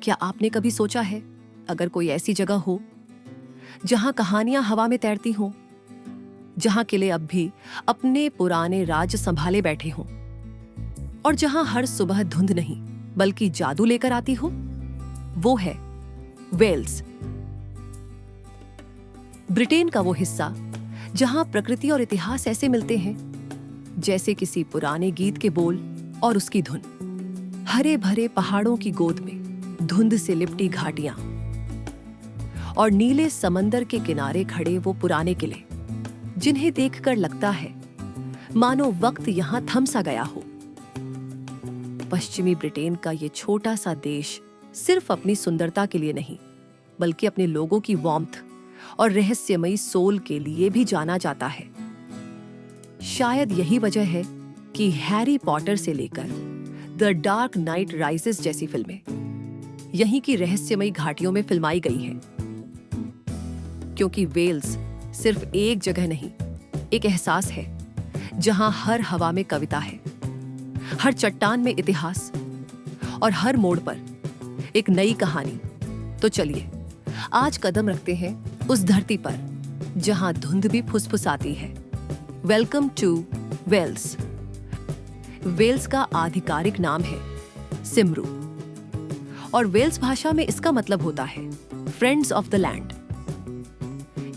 क्या आपने कभी सोचा है, अगर कोई ऐसी जगह हो जहां कहानियां हवा में तैरती हों, जहां किले अब भी अपने पुराने राज संभाले बैठे हों और जहां हर सुबह धुंध नहीं बल्कि जादू लेकर आती हो? वो है वेल्स, ब्रिटेन का वो हिस्सा जहां प्रकृति और इतिहास ऐसे मिलते हैं जैसे किसी पुराने गीत के बोल और उसकी धुन। हरे भरे पहाड़ों की गोद में धुंध से लिपटी घाटियां और नीले समंदर के किनारे खड़े वो पुराने किले जिन्हें देखकर लगता है मानो वक्त यहां थम सा गया हो। पश्चिमी ब्रिटेन का ये छोटा सा देश सिर्फ अपनी सुंदरता के लिए नहीं बल्कि अपने लोगों की वार्मथ और रहस्यमयी सोल के लिए भी जाना जाता है। शायद यही वजह है कि हैरी पॉटर से लेकर द डार्क नाइट राइजेस जैसी फिल्में यहीं की रहस्यमयी घाटियों में फिल्माई गई हैं। क्योंकि वेल्स सिर्फ एक जगह नहीं, एक एहसास है जहां हर हवा में कविता है, हर चट्टान में इतिहास और हर मोड़ पर एक नई कहानी। तो चलिए आज कदम रखते हैं उस धरती पर जहां धुंध भी फुसफुसाती है। Welcome to Wales. वेल्स का आधिकारिक नाम है सिमरू और वेल्स भाषा में इसका मतलब होता है फ्रेंड्स ऑफ द लैंड।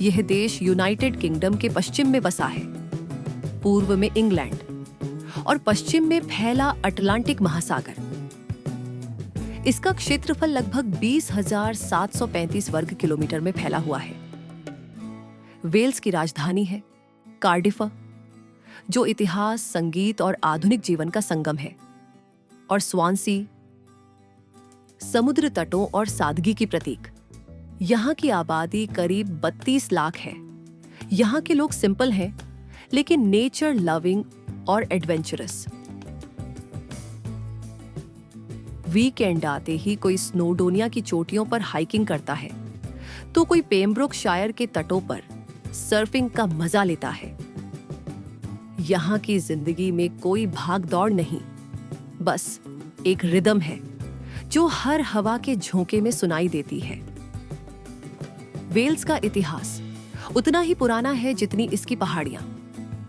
यह देश यूनाइटेड किंगडम के पश्चिम में बसा है, पूर्व में इंग्लैंड और पश्चिम में फैला अटलांटिक महासागर। इसका क्षेत्रफल लगभग 20,735 वर्ग किलोमीटर में फैला हुआ है। वेल्स की राजधानी है कार्डिफ, जो इतिहास, संगीत और आधुनिक जीवन का संगम है, और स्वानसी समुद्र तटों और सादगी की प्रतीक। यहाँ की आबादी करीब 32 लाख है। यहाँ के लोग सिंपल हैं लेकिन नेचर लविंग और एडवेंचरस। वीकेंड आते ही कोई स्नोडोनिया की चोटियों पर हाइकिंग करता है तो कोई पेम्ब्रोक शायर के तटों पर सर्फिंग का मजा लेता है। यहाँ की जिंदगी में कोई भाग दौड़ नहीं, बस एक रिदम है जो हर हवा के झोंके में सुनाई देती है। वेल्स का इतिहास उतना ही पुराना है जितनी इसकी पहाड़ियां।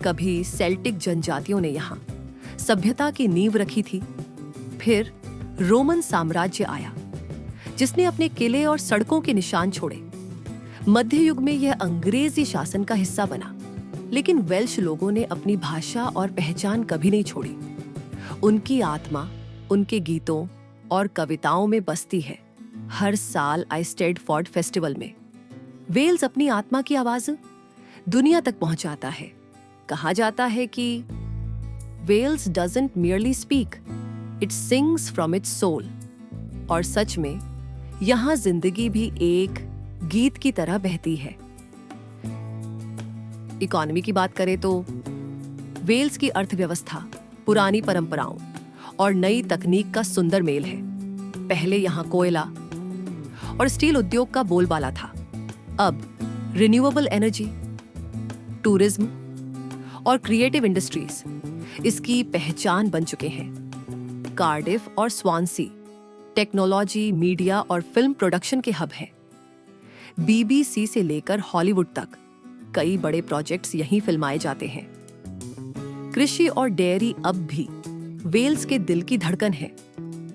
कभी सेल्टिक जनजातियों ने यहाँ सभ्यता की नींव रखी थी, फिर रोमन साम्राज्य आया जिसने अपने किले और सड़कों के निशान छोड़े। मध्य युग में यह अंग्रेजी शासन का हिस्सा बना, लेकिन वेल्श लोगों ने अपनी भाषा और पहचान कभी नहीं छोड़ी। उनकी आत्मा उनके गीतों और कविताओं में बसती है। हर साल आइस्टेडफोर्ड फेस्टिवल में वेल्स अपनी आत्मा की आवाज दुनिया तक पहुंचाता है। कहा जाता है कि Wales doesn't merely speak, it sings from its soul. और सच में यहां जिंदगी भी एक गीत की तरह बहती है। इकोनॉमी की बात करें तो वेल्स की अर्थव्यवस्था पुरानी परंपराओं और नई तकनीक का सुंदर मेल है। पहले यहां कोयला और स्टील उद्योग का बोलबाला था, अब रिन्यूएबल एनर्जी, टूरिज्म और क्रिएटिव इंडस्ट्रीज इसकी पहचान बन चुके हैं। कार्डिफ और स्वानसी टेक्नोलॉजी, मीडिया और फिल्म प्रोडक्शन के हब हैं। बीबीसी से लेकर हॉलीवुड तक कई बड़े प्रोजेक्ट्स यहीं फिल्माए जाते हैं। कृषि और डेयरी अब भी वेल्स के दिल की धड़कन है।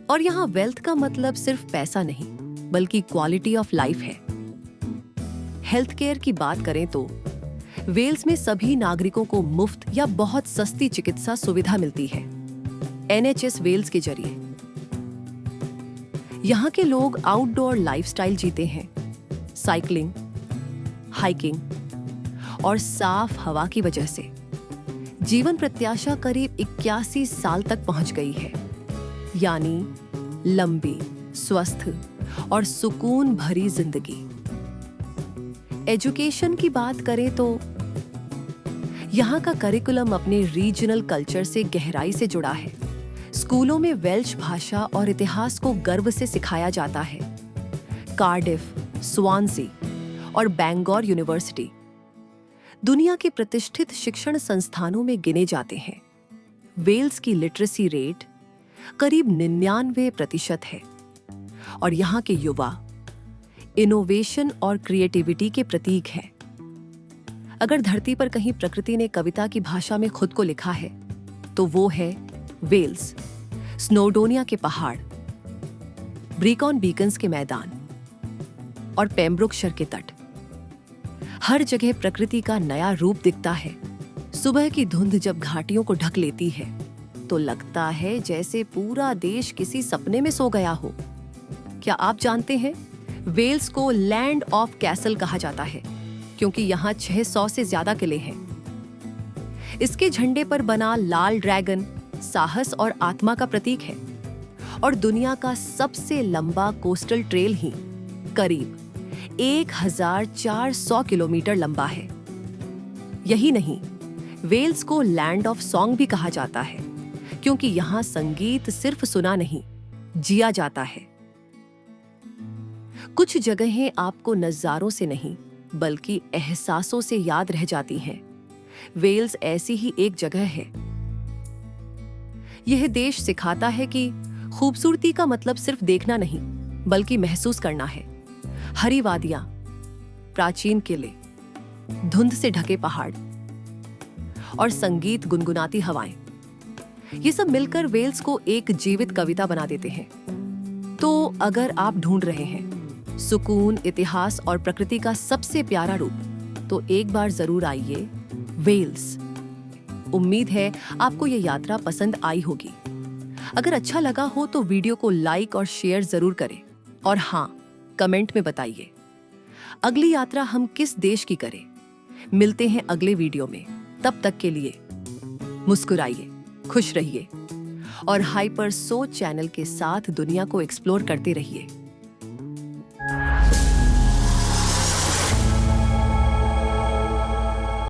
और यहाँ वेल्थ का मतलब सिर्फ पैसा नहीं बल्कि क्वालिटी ऑफ लाइफ है। हेल्थ केयर की बात करें तो वेल्स में सभी नागरिकों को मुफ्त या बहुत सस्ती चिकित्सा सुविधा मिलती है NHS वेल्स के जरिए। यहाँ के लोग आउटडोर लाइफस्टाइल जीते हैं। साइकिलिंग, हाइकिंग और साफ हवा की वजह से जीवन प्रत्याशा करीब 81 साल तक पहुंच गई है, यानी लंबी, स्वस्थ और सुकून भरी जिंदगी। एजुकेशन की बात करें तो यहाँ का करिकुलम अपने रीजनल कल्चर से गहराई से जुड़ा है। स्कूलों में वेल्श भाषा और इतिहास को गर्व से सिखाया जाता है। कार्डिफ, स्वानसी और बैंगलोर यूनिवर्सिटी दुनिया के प्रतिष्ठित शिक्षण संस्थानों में गिने जाते हैं। वेल्स की लिटरेसी रेट करीब 99% है और यहाँ के युवा इनोवेशन और क्रिएटिविटी के प्रतीक हैं। अगर धरती पर कहीं प्रकृति ने कविता की भाषा में खुद को लिखा है तो वो है वेल्स, स्नोडोनिया के पहाड़, ब्रिकॉन बीकन्स के मैदान और पेम्ब्रोकशर के तट। हर जगह प्रकृति का नया रूप दिखता है। सुबह की धुंध जब घाटियों को ढक लेती है तो लगता है जैसे पूरा देश किसी सपने में सो गया हो। क्या आप जानते हैं, वेल्स को लैंड ऑफ कैसल कहा जाता है क्योंकि यहाँ 600 से ज्यादा किले हैं। इसके झंडे पर बना लाल ड्रैगन साहस और आत्मा का प्रतीक है और दुनिया का सबसे लंबा कोस्टल ट्रेल ही करीब 1400 किलोमीटर लंबा है। यही नहीं, वेल्स को लैंड ऑफ सॉन्ग भी कहा जाता है क्योंकि यहाँ संगीत सिर्फ सुना नहीं, जिया जाता है। कुछ जगहें आपको नज़ारों से नहीं बल्कि एहसासों से याद रह जाती हैं। वेल्स ऐसी ही एक जगह है। यह देश सिखाता है कि खूबसूरती का मतलब सिर्फ देखना नहीं बल्कि महसूस करना है। हरी वादियां, प्राचीन किले, धुंध से ढके पहाड़ और संगीत गुनगुनाती हवाएं, ये सब मिलकर वेल्स को एक जीवित कविता बना देते हैं। तो अगर आप ढूंढ रहे हैं सुकून, इतिहास और प्रकृति का सबसे प्यारा रूप, तो एक बार जरूर आइए वेल्स। उम्मीद है आपको ये यात्रा पसंद आई होगी। अगर अच्छा लगा हो तो वीडियो को लाइक और शेयर जरूर करें और हाँ, कमेंट में बताइए अगली यात्रा हम किस देश की करें। मिलते हैं अगले वीडियो में। तब तक के लिए मुस्कुराइए, खुश रहिए और हाइपर सोच चैनल के साथ दुनिया को एक्सप्लोर करते रहिए।